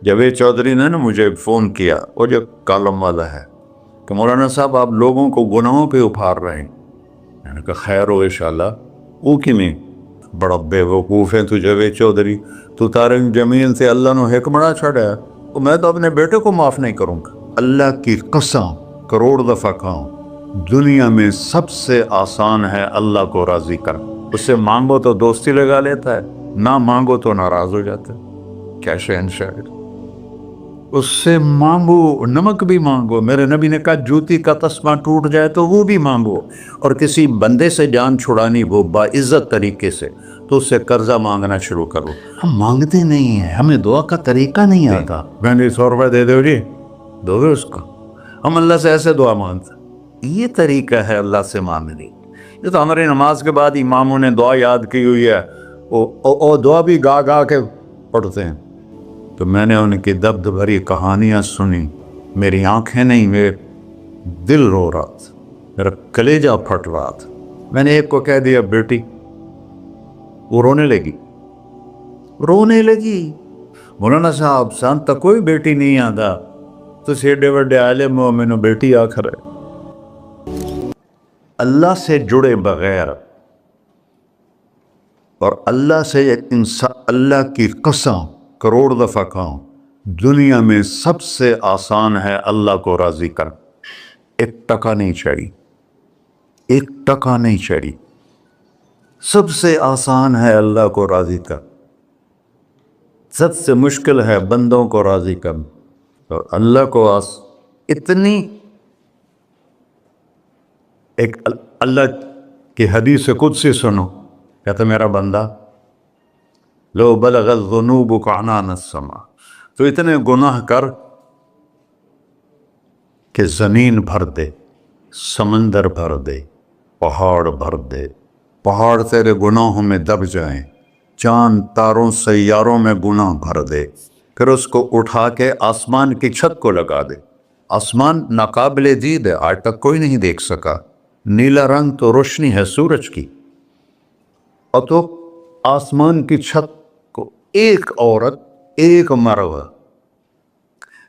جاوید چودھری نے نا مجھے فون کیا، وہ جو کالم والا ہے، کہ مولانا صاحب آپ لوگوں کو گناہوں پہ ابھار رہے ہیں۔ میں نے کہا خیر ہو انشاءاللہ۔ وہ کی میں بڑا بے وقوف ہے تو جاوید چودھری، تو تارنگ جمین سے اللہ نے حکمڑا چھڑا ہے، تو میں تو اپنے بیٹے کو معاف نہیں کروں گا۔ اللہ کی قسم کروڑ دفعہ کہوں، دنیا میں سب سے آسان ہے اللہ کو راضی کر۔ اس سے مانگو تو دوستی لگا لیتا ہے، نہ مانگو تو ناراض ہو جاتا ہے۔ کیا شہنشاہ! اس سے مانگو، نمک بھی مانگو۔ میرے نبی نے کہا جوتی کا تسمہ ٹوٹ جائے تو وہ بھی مانگو، اور کسی بندے سے جان چھڑانی ہو باعزت طریقے سے تو اس سے قرضہ مانگنا شروع کرو۔ ہم مانگتے نہیں ہیں، ہمیں دعا کا طریقہ نہیں آتا۔ میں نے 100 روپے دے دو جی، دو گے اس کو؟ ہم اللہ سے ایسے دعا مانگتے ہیں۔ یہ طریقہ ہے اللہ سے مانگنے۔ یہ تو ہماری نماز کے بعد اماموں نے دعا یاد کی ہوئی ہے، وہ دعا بھی گا گا کے پڑھتے ہیں۔ تو میں نے ان کی درد بھری کہانیاں سنی، میری آنکھیں نہیں، میرے دل رو رہا تھا، میرا کلیجہ پھٹ رہا تھا۔ میں نے ایک کو کہہ دیا بیٹی، وہ رونے لگی۔ مولانا صاحب سان تک کوئی بیٹی نہیں آتا، تو ایڈے وڈے عالم ہو، میں نے بیٹی آخر ہے۔ اللہ سے جڑے بغیر اور اللہ سے انسان، اللہ کی قسم کروڑ دفعہ کہوں، دنیا میں سب سے آسان ہے اللہ کو راضی کر۔ ایک ٹکا نہیں چڑھی، سب سے آسان ہے اللہ کو راضی کر، سب سے مشکل ہے بندوں کو راضی کر۔ اور اللہ کو اتنی ایک اللہ کی حدیث قدسی سنو، کہتا میرا بندہ لو بلغ الذنوب عنان السماء، تو اتنے گناہ کر کہ زمین بھر دے، سمندر بھر دے، پہاڑ بھر دے، پہاڑ تیرے گناہوں میں دب جائیں، چاند تاروں سیاروں میں گناہ بھر دے، پھر اس کو اٹھا کے آسمان کی چھت کو لگا دے۔ آسمان ناقابل دید ہے، آج تک کوئی نہیں دیکھ سکا، نیلا رنگ تو روشنی ہے سورج کی، اور تو آسمان کی چھت کو ایک عورت، ایک مرد،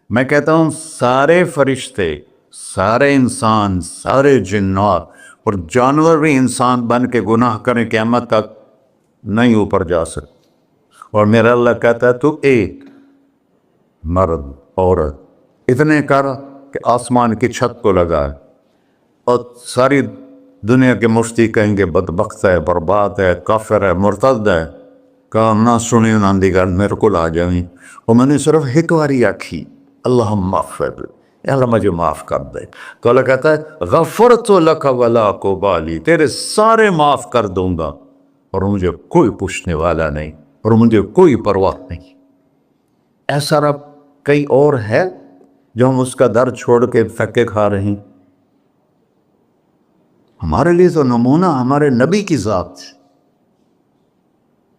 میں کہتا ہوں سارے فرشتے، سارے انسان، سارے جنات اور جانور بھی انسان بن کے گناہ کریں، قیامت تک نہیں اوپر جا سکتے۔ اور میرا اللہ کہتا ہے تو ایک مرد عورت اتنے کر کہ آسمان کی چھت کو لگائے، اور ساری دنیا کے مفتی کہیں گے بدبخت ہے، برباد ہے، کافر ہے، مرتد ہے، کہا نہ سنی نہ دیگر میرے کو آ جائیں، اور میں نے صرف ایک باری آکھی اللہم اغفر، اللہ مجھے معاف کر دے، تو اللہ کہتا ہے غفرت لک ولا ابالی، تیرے سارے معاف کر دوں گا اور مجھے کوئی پوچھنے والا نہیں اور مجھے کوئی پرواہ نہیں۔ ایسا رب کئی اور ہے جو ہم اس کا در چھوڑ کے دھکے کھا رہے ہیں؟ ہمارے لیے تو نمونہ ہمارے نبی کی ذات،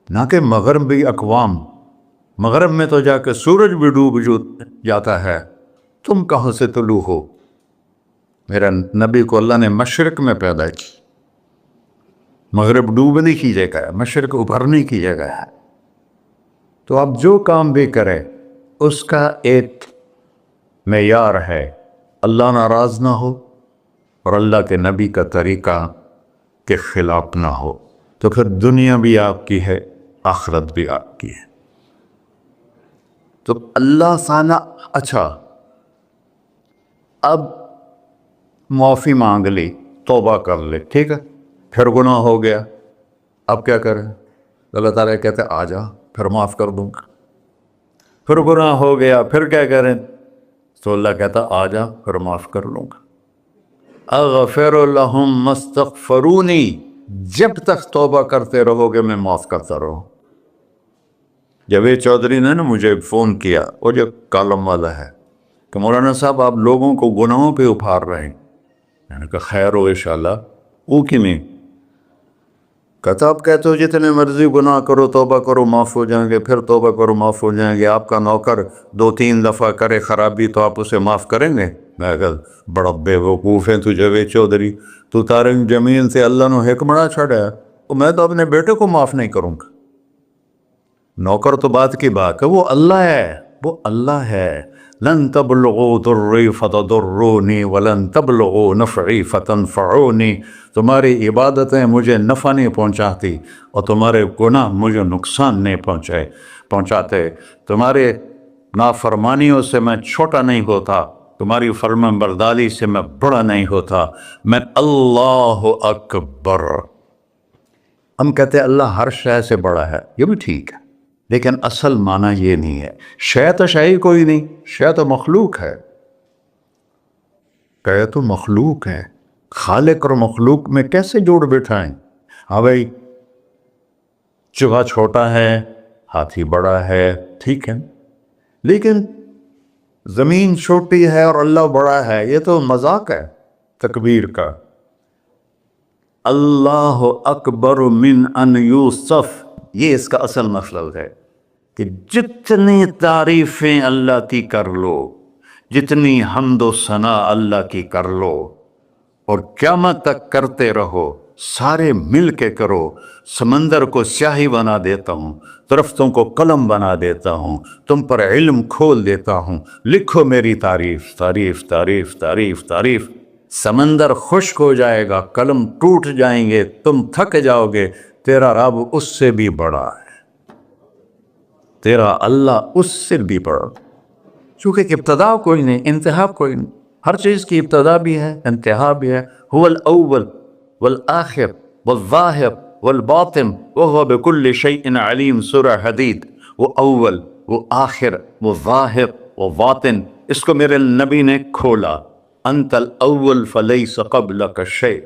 نہ کہ مغربی اقوام۔ مغرب میں تو جا کے سورج بھی ڈوب جاتا ہے، تم کہاں سے طلوع ہو؟ میرا نبی کو اللہ نے مشرق میں پیدا کی، مغرب ڈوبنے کی جگہ ہے، مشرق ابھرنے کی جگہ ہے۔ تو اب جو کام بھی کرے اس کا ایک معیار ہے، اللہ ناراض نہ ہو اور اللہ کے نبی کا طریقہ کے خلاف نہ ہو، تو پھر دنیا بھی آپ کی ہے، آخرت بھی آپ کی ہے۔ تو اللہ سانا اچھا، اب معافی مانگ لی، توبہ کر لے، ٹھیک ہے، پھر گناہ ہو گیا، اب کیا کریں؟ اللہ تعالیٰ کہتے آ جا، پھر معاف کر دوں گا۔ پھر گناہ ہو گیا، پھر کیا کریں؟ تو اللہ کہتا آ جا، پھر معاف کر لوں گا۔ اغفر لہم مستغفرونی، جب تک توبہ کرتے رہو گے میں معاف کرتا رہوں۔ جاوید چودھری نے نا مجھے فون کیا، وہ جو کالم والا ہے، کہ مولانا صاحب آپ لوگوں کو گناہوں پہ ابھار رہے ہیں۔ میں نے کہا خیر ہو انشاءاللہ۔ وہ کی میں کہتا آپ کہتے ہو جتنے مرضی گناہ کرو، توبہ کرو معاف ہو جائیں گے، پھر توبہ کرو معاف ہو جائیں گے، آپ کا نوکر 2-3 دفعہ کرے خرابی تو آپ اسے معاف کریں گے؟ میں کہا بڑا بے وقوف ہے تو جاوید چودھری، تو تارنگ جمین سے اللہ نے حکمڑا چھڑا ہے، تو میں تو اپنے بیٹے کو معاف نہیں کروں گا۔ نوکر تو بات کی بات ہے، وہ اللہ ہے، وہ اللہ ہے. لن تبلغوا ضری فتضرونی ولن تبلغوا نفعی فتنفعونی. تمہاری عبادتیں مجھے نفع نہیں پہنچاتی اور تمہارے گناہ مجھے نقصان نہیں پہنچاتے. تمہارے نافرمانیوں سے میں چھوٹا نہیں ہوتا، تمہاری فرمان برداری سے میں بڑا نہیں ہوتا. میں اللہ اکبر. ہم کہتے ہیں اللہ ہر شے سے بڑا ہے، یہ بھی ٹھیک ہے، لیکن اصل معنی یہ نہیں ہے. شے تو شے ہی کوئی نہیں، شے تو مخلوق ہے. کہ تو مخلوق ہے، خالق اور مخلوق میں کیسے جوڑ بٹھائیں؟ ہاں بھائی، چوہا چھوٹا ہے، ہاتھی بڑا ہے، ٹھیک ہے، لیکن زمین چھوٹی ہے اور اللہ بڑا ہے، یہ تو مذاق ہے تکبیر کا. اللہ اکبر من ان یوصف، یہ اس کا اصل مطلب ہے کہ جتنی تعریفیں اللہ کی کر لو، جتنی حمد و ثنا اللہ کی کر لو، اور قیامت تک کرتے رہو، سارے مل کے کرو. سمندر کو سیاہی بنا دیتا ہوں، درختوں کو قلم بنا دیتا ہوں، تم پر علم کھول دیتا ہوں، لکھو میری تعریف تعریف تعریف تعریف تعریف. سمندر خشک ہو جائے گا، قلم ٹوٹ جائیں گے، تم تھک جاؤ گے، تیرا رب اس سے بھی بڑا ہے، تیرا اللہ اس سے بھی بڑا. چونکہ ابتدا کوئی نہیں، انتہا کوئی نہیں. ہر چیز کی ابتدا بھی ہے، انتہا بھی ہے. هو الاول والآخر والظاہر والباطن وهو بكل شيء علیم. سورہ حدید. وہ اول، وہ آخر، وہ ظاہر، وہ باطن. اس کو میرے نبی نے کھولا. انت الاول فلیس قبلک شیء،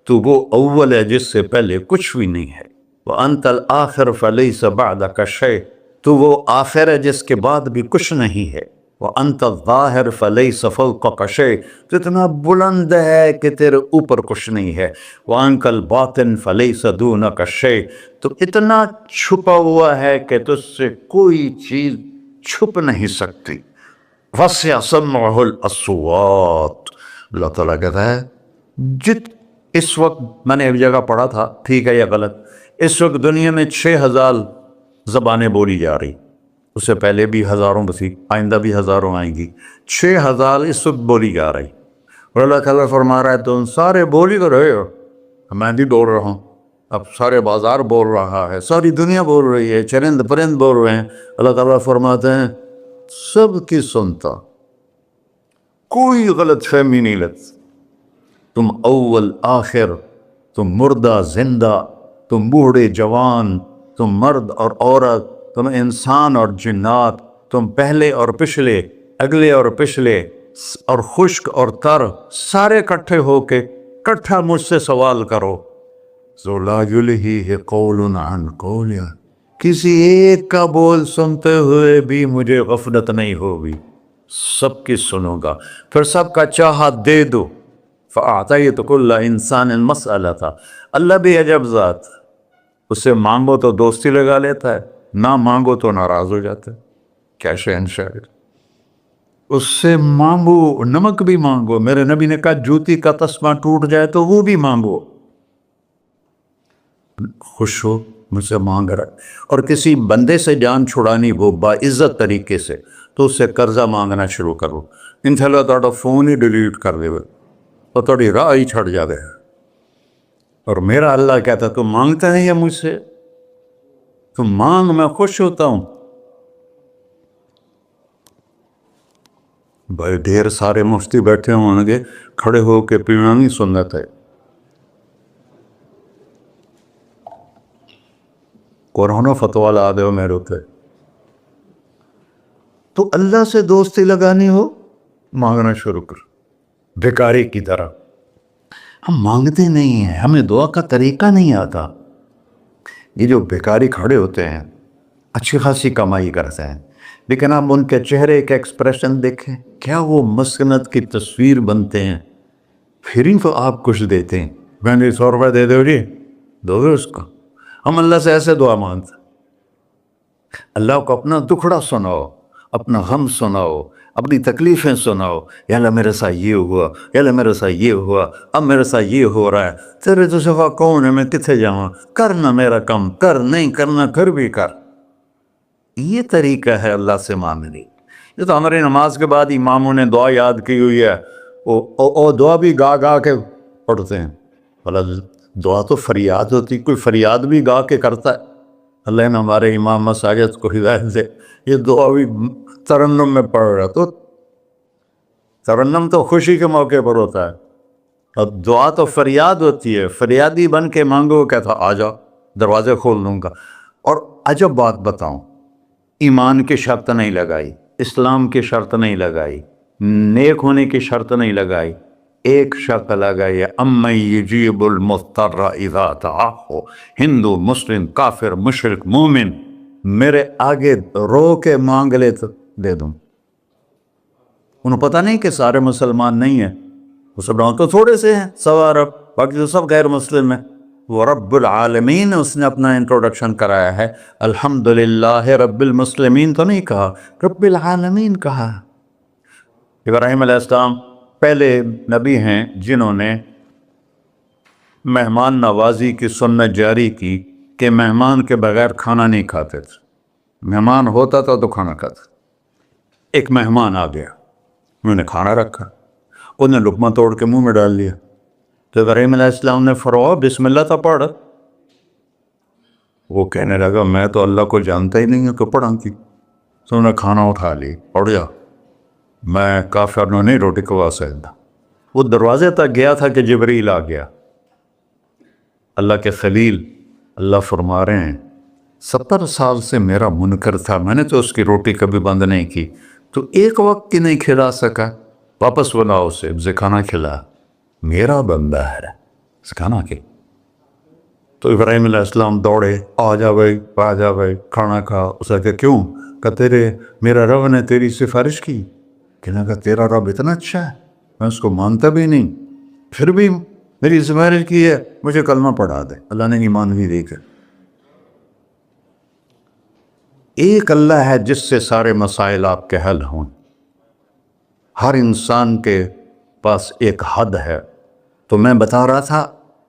تو وہ اول ہے جس سے پہلے کچھ بھی نہیں ہے. وانت الآخر فلیس بعدک شیء، تو وہ آخر ہے جس کے بعد بھی کچھ نہیں ہے. وانت الظاہر فلیس فوقک شیء، تو اتنا بلند ہے کہ تیرے اوپر کچھ نہیں ہے. وانت الباطن فلیس دونک شیء، تو اتنا چھپا ہوا ہے کہ تجھ سے کوئی چیز چھپ نہیں سکتی. وسع سمعہ الاصوات، اللہ تعالیٰ کہتا ہے اس وقت میں نے ایک جگہ پڑھا تھا، ٹھیک ہے یا غلط، اس وقت دنیا میں 6000 زبانیں بولی جا رہی، اس سے پہلے بھی ہزاروں بسی، آئندہ بھی ہزاروں آئیں گی. 6000 اس وقت بولی جا رہی، اور اللہ تعالیٰ فرما رہا ہے تم سارے بولی تو رہے ہو، میں بھی بول رہا ہوں، اب سارے بازار بول رہا ہے، ساری دنیا بول رہی ہے، چرند پرند بول رہے ہیں. اللہ تعالیٰ فرماتے ہیں سب کی سنتا، کوئی غلط فہمی نہیں لگتی. تم اول آخر، تم مردہ زندہ، تم بوڑھے جوان، تم مرد اور عورت، تم انسان اور جنات، تم پہلے اور پچھلے، اگلے اور پچھلے، اور خشک اور تر، سارے اکٹھے ہو کے کٹھا مجھ سے سوال کرو. ذو لا یلہیہ قول عن قول، کسی ایک کا بول سنتے ہوئے بھی مجھے غفلت نہیں ہوگی، سب کی سنوں گا، پھر سب کا چاہا دے دو. فَأَعْطَيْتُ كُلَّ إِنسَانٍ مَسْأَلَةً. اللہ بھی عجب ذات، اس سے مانگو تو دوستی لگا لیتا ہے، نہ مانگو تو ناراض ہو جاتا ہے. کیا شہنشاہ ہے. اس سے مانگو، نمک بھی مانگو. میرے نبی نے کہا جوتی کا تسمہ ٹوٹ جائے تو وہ بھی مانگو. خوش ہو مجھ سے مانگ رہا ہے. اور کسی بندے سے جان چھڑانی ہو باعزت طریقے سے تو اس سے قرضہ مانگنا شروع کرو، انشاءاللہ تھوڑا فون ہی ڈیلیٹ کر دے اور تھوڑی راہ ہی چھڑ جاوے. اور میرا اللہ کہتا ہے تم مانگتا ہے یا مجھ سے، تم مانگ، میں خوش ہوتا ہوں. بھائی ڈھیر سارے مفتی بیٹھے ہوں گے، کھڑے ہو کے پینا نہیں سنت ہے. قرآن فتویٰ لا دے ہو میرے پہ. تو اللہ سے دوستی لگانی ہو مانگنا شروع کر، بھکاری کی طرح. ہم مانگتے نہیں ہیں، ہمیں دعا کا طریقہ نہیں آتا. یہ جو بھکاری کھڑے ہوتے ہیں اچھی خاصی کمائی کرتے ہیں، لیکن آپ ان کے چہرے کے ایکسپریشن دیکھیں، کیا وہ مسکنت کی تصویر بنتے ہیں. پھر ہی تو آپ کچھ دیتے ہیں، میں نے 100 روپے دے دو جی، دو گے اس کو. ہم اللہ سے ایسے دعا مانگتے ہیں. اللہ کو اپنا دکھڑا سناؤ، اپنا غم سناؤ، اپنی تکلیفیں سناؤ. یا اللہ میرے ساتھ یہ ہوا، یا اللہ میرے ساتھ یہ ہوا، اب میرے ساتھ یہ ہو رہا ہے، تیرے تو سوا کون ہے، میں کتنے جاؤں، کرنا میرا کم، کر نہیں کرنا پھر بھی کر. یہ طریقہ ہے اللہ سے مانگنے. یہ تو ہماری نماز کے بعد اماموں نے دعا یاد کی ہوئی ہے، وہ دعا بھی گا گا کے پڑھتے ہیں۔ بھلا دعا تو فریاد ہوتی، کوئی فریاد بھی گا کے کرتا ہے؟ اللہ نے ہمارے امام مساجد کو ہدایت دے، یہ دعا بھی ترنم میں پڑھ رہا، تو ترنم تو خوشی کے موقع پر ہوتا ہے، اب دعا تو فریاد ہوتی ہے، فریادی بن کے مانگو، کہتا آ جاؤ دروازے کھول دوں گا۔ اور عجب بات بتاؤں، ایمان کی شرط نہیں لگائی، اسلام کی شرط نہیں لگائی، نیک ہونے کی شرط نہیں لگائی، ایک شرط لگائی ہے، امن یجیب المضطر اذا دعاہ۔ ہندو، مسلم، کافر، مشرک، مومن میرے آگے رو کے مانگ لے تو دے دوں۔ انہوں پتہ نہیں کہ سارے مسلمان نہیں ہیں، وہ سب تو تھوڑے سے ہیں، 100 ارب، باقی تو سب غیر مسلم ہیں۔ وہ رب العالمین اس نے اپنا انٹروڈکشن کرایا ہے، الحمدللہ رب المسلمین تو نہیں کہا، رب العالمین کہا۔ ابراہیم علیہ السلام پہلے نبی ہیں جنہوں نے مہمان نوازی کی سنت جاری کی کہ مہمان کے بغیر کھانا نہیں کھاتے تھے، مہمان ہوتا تھا تو کھانا کھاتے۔ ایک مہمان آ گیا، انہوں نے کھانا رکھا، انہوں نے لقمہ توڑ کے منہ میں ڈال لیا، تو ابراہیم علیہ السلام نے فرمایا بسم اللہ تو پڑھ۔ وہ کہنے لگا میں تو اللہ کو جانتا ہی نہیں ہوں کہ پڑھا کی، تو انہوں نے کھانا اٹھا لی، پڑھ جا، میں کافر نو نہیں روٹی کھوا سکتا۔ وہ دروازے تک گیا تھا کہ جبریل آ گیا، اللہ کے خلیل، اللہ فرما رہے ہیں 70 سال سے میرا منکر تھا، میں نے تو اس کی روٹی کبھی بند نہیں کی، تو ایک وقت کی نہیں کھلا سکا، واپس بلاؤ اسے کھانا کھلا، میرا بندہ ہے، کھانا کے۔ تو ابراہیم علیہ السلام دوڑے، آ جا بھائی کھانا کھا۔ اس نے کہا کیوں؟ کہ میرا رب نے تیری سفارش کی۔ کہنے لگا تیرا رب اتنا اچھا ہے، میں اس کو مانتا بھی نہیں، پھر بھی میری سفارش کی ہے، مجھے کلمہ پڑھا دے۔ اللہ نے ایمان بھی دے کر۔ ایک اللہ ہے جس سے سارے مسائل آپ کے حل ہوں۔ ہر انسان کے پاس ایک حد ہے، تو میں بتا رہا تھا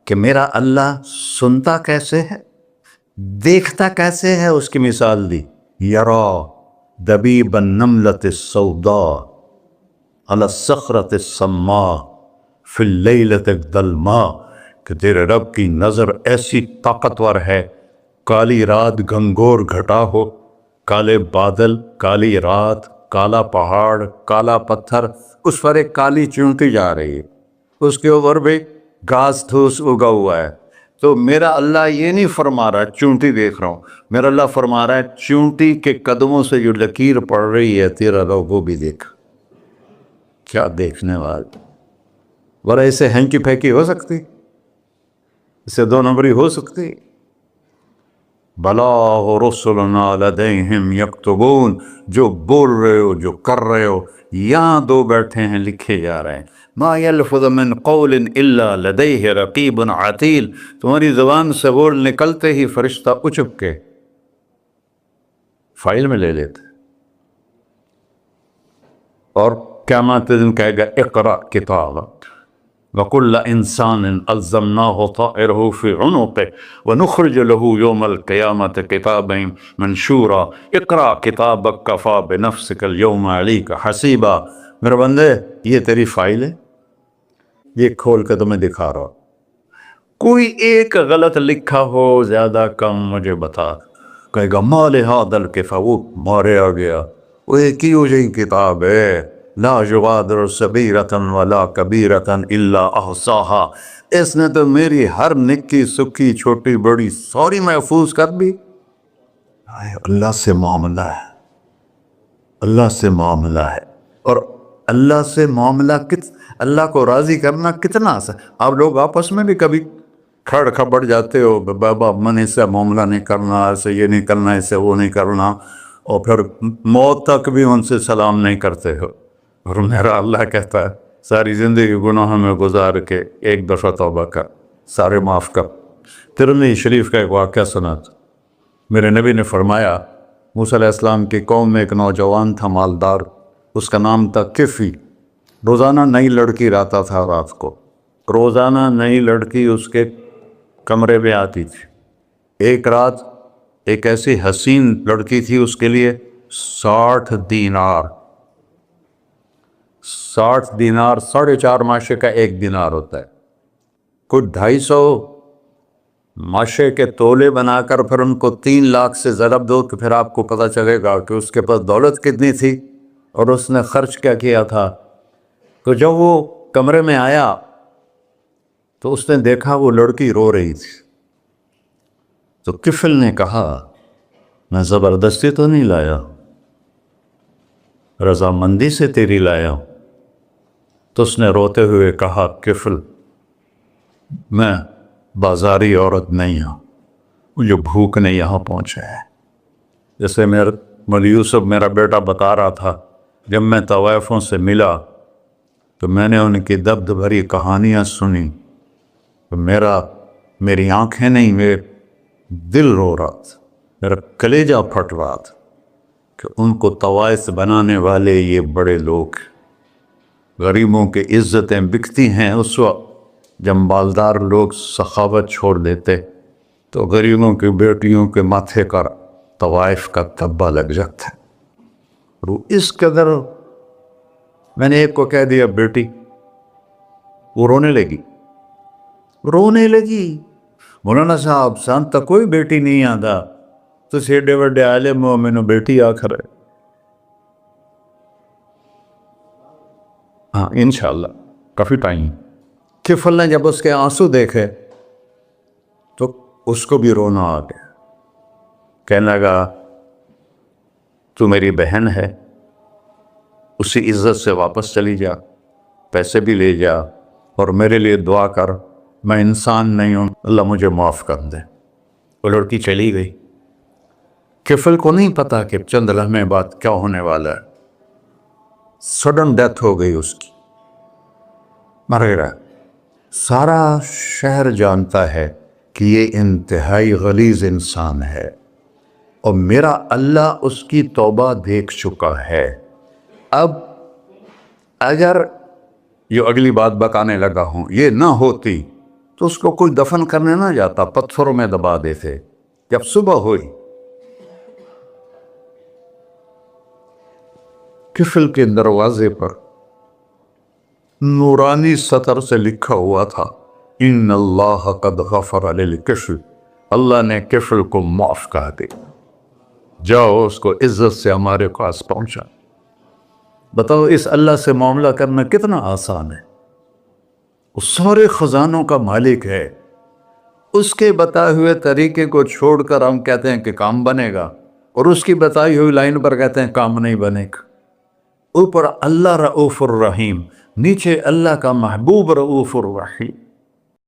کہ میرا اللہ سنتا کیسے ہے، دیکھتا کیسے ہے، اس کی مثال دی، یرا دبیب النملۃ السوداء علی الصخرۃ الصماء فی اللیلۃ الظلماء، کہ تیرے رب کی نظر ایسی طاقتور ہے، کالی رات گھنگور گھٹا ہو، کالے بادل، کالی رات، کالا پہاڑ، کالا پتھر، اس پر ایک کالی چونٹی جا رہی ہے، اس کے اوپر بھی گھاس پھوس اگا ہوا ہے۔ تو میرا اللہ یہ نہیں فرما رہا چونٹی دیکھ رہا ہوں، میرا اللہ فرما رہا ہے چونٹی کے قدموں سے جو لکیر پڑ رہی ہے تیرا رب وہ بھی دیکھ۔ کیا دیکھنے والا، ورہ اسے ہینکی پھینکی ہو سکتی، اسے 2 نمبری ہو سکتی؟ بلاغ رسلنا لدیہم یکتبون، جو بول رہے ہو، جو کر رہے ہو، یہاں 2 بیٹھے ہیں، لکھے جا رہے ہیں۔ ما یلفظ من قول الا لدیہ رقیب عتید، تمہاری زبان سے بول نکلتے ہی فرشتہ اچک کے فائل میں لے لیتے، اور قیامت دن کہے گا اقرأ کتابک وَكُلَّ إِنسَانٍ أَلْزَمْنَاهُ طَائِرَهُ فِي عُنُقِهِ وَنُخْرِجُ لَهُ يَوْمَ الْقِيَامَةِ كِتَابًا مَنْشُورًا اقرأ کتابک کفیٰ بنفسک اليوم علیک حسیبا۔ میرے بندے یہ تیری فائل ہے، یہ کھول کے تمہیں دکھا رہا ہوں، کوئی ایک غلط لکھا ہو زیادہ کم مجھے بتا۔ کہے گا ما لہذا الکتاب، وہ مارے آ گیا، وہ ایک ہی ہو جائیں کتاب ہے، لا یغادر صغیرۃ ولا کبیرۃ الا احصاها، اس نے تو میری ہر نکی سکی چھوٹی بڑی ساری محفوظ کر دی۔ اللہ سے معاملہ ہے، اللہ سے معاملہ ہے، اور اللہ سے معاملہ اللہ کو راضی کرنا کتنا آسان۔ آپ لوگ آپس میں بھی کبھی کھڑ کھپڑ جاتے ہو، بابا من اس سے معاملہ نہیں کرنا، ایسے یہ نہیں کرنا، ایسے وہ نہیں کرنا، اور پھر موت تک بھی ان سے سلام نہیں کرتے ہو۔ اور میرا اللہ کہتا ہے ساری زندگی گناہوں میں گزار کے ایک دفعہ توبہ کر، سارے معاف کر۔ ترمذی شریف کا ایک واقعہ سنا تھا، میرے نبی نے فرمایا موسیٰ علیہ السلام کی قوم میں ایک نوجوان تھا مالدار، اس کا نام تھا کفی، روزانہ نئی لڑکی لاتا تھا، رات کو روزانہ نئی لڑکی اس کے کمرے میں آتی تھی۔ ایک رات ایک ایسی حسین لڑکی تھی، اس کے لیے 60 دینار 60 دینار 4.5 ماشے کا 1 دینار ہوتا ہے. کوئی 250 ماشے کے تولے بنا کر پھر ان کو 3 لاکھ سے ضرب دو کہ پھر آپ کو پتہ چلے گا کہ اس کے پاس دولت کتنی تھی اور اس نے خرچ کیا کیا تھا. تو جب وہ کمرے میں آیا تو اس نے دیکھا وہ لڑکی رو رہی تھی. تو کفل نے کہا میں زبردستی تو نہیں لایا، رضامندی سے تیری لایا ہوں. تو اس نے روتے ہوئے کہا کفل میں بازاری عورت نہیں ہوں، مجھے بھوک نے یہاں پہنچا ہے. جیسے مولوی یوسف میرا بیٹا بتا رہا تھا، جب میں طوائفوں سے ملا تو میں نے ان کی دبد بھری کہانیاں سنی تو میری آنکھیں نہیں، میرے دل رو رہا تھا، میرا کلیجہ پھٹ رہا تھا کہ ان کو طوائف بنانے والے یہ بڑے لوگ. غریبوں کی عزتیں بکتی ہیں اس وقت جب مالدار لوگ سخاوت چھوڑ دیتے تو غریبوں کی بیٹیوں کے ماتھے کا طوائف کا تبا لگ جاتا ہے. اور اس قدر میں نے ایک کو کہہ دیا بیٹی، وہ رونے لگی. مولانا صاحب سان تک کوئی بیٹی نہیں آتا تو سیڈے وڈے عالم ہو میں نے بیٹی آخر ہے. ہاں انشاءاللہ کافی ٹائم. کفل نے جب اس کے آنسو دیکھے تو اس کو بھی رونا آ گیا. کہنے لگا تو میری بہن ہے، اسی عزت سے واپس چلی جا، پیسے بھی لے جا اور میرے لیے دعا کر، میں انسان نہیں ہوں، اللہ مجھے معاف کر دے. وہ لڑکی چلی گئی. کفل کو نہیں پتا کہ چند لمحے بعد کیا ہونے والا ہے. سڈن ڈیتھ ہو گئی اس کی، مر گیا. سارا شہر جانتا ہے کہ یہ انتہائی غلیظ انسان ہے اور میرا اللہ اس کی توبہ دیکھ چکا ہے. اب اگر یہ اگلی بات بتانے لگا ہوں یہ نہ ہوتی تو اس کو کوئی دفن کرنے نہ جاتا، پتھروں میں دبا دیتے. جب صبح ہوئی کفل کے دروازے پر نورانی سطر سے لکھا ہوا تھا ان اللہ قد غفر للکفل، اللہ نے کفل کو معاف کر دے، جاؤ اس کو عزت سے ہمارے پاس پہنچا. بتاؤ اس اللہ سے معاملہ کرنا کتنا آسان ہے. وہ سارے خزانوں کا مالک ہے. اس کے بتائے ہوئے طریقے کو چھوڑ کر ہم کہتے ہیں کہ کام بنے گا اور اس کی بتائی ہوئی لائن پر کہتے ہیں کام نہیں بنے گا. اوپر اللہ رؤوف الرحیم، نیچے اللہ کا محبوب رؤوف الرحیم.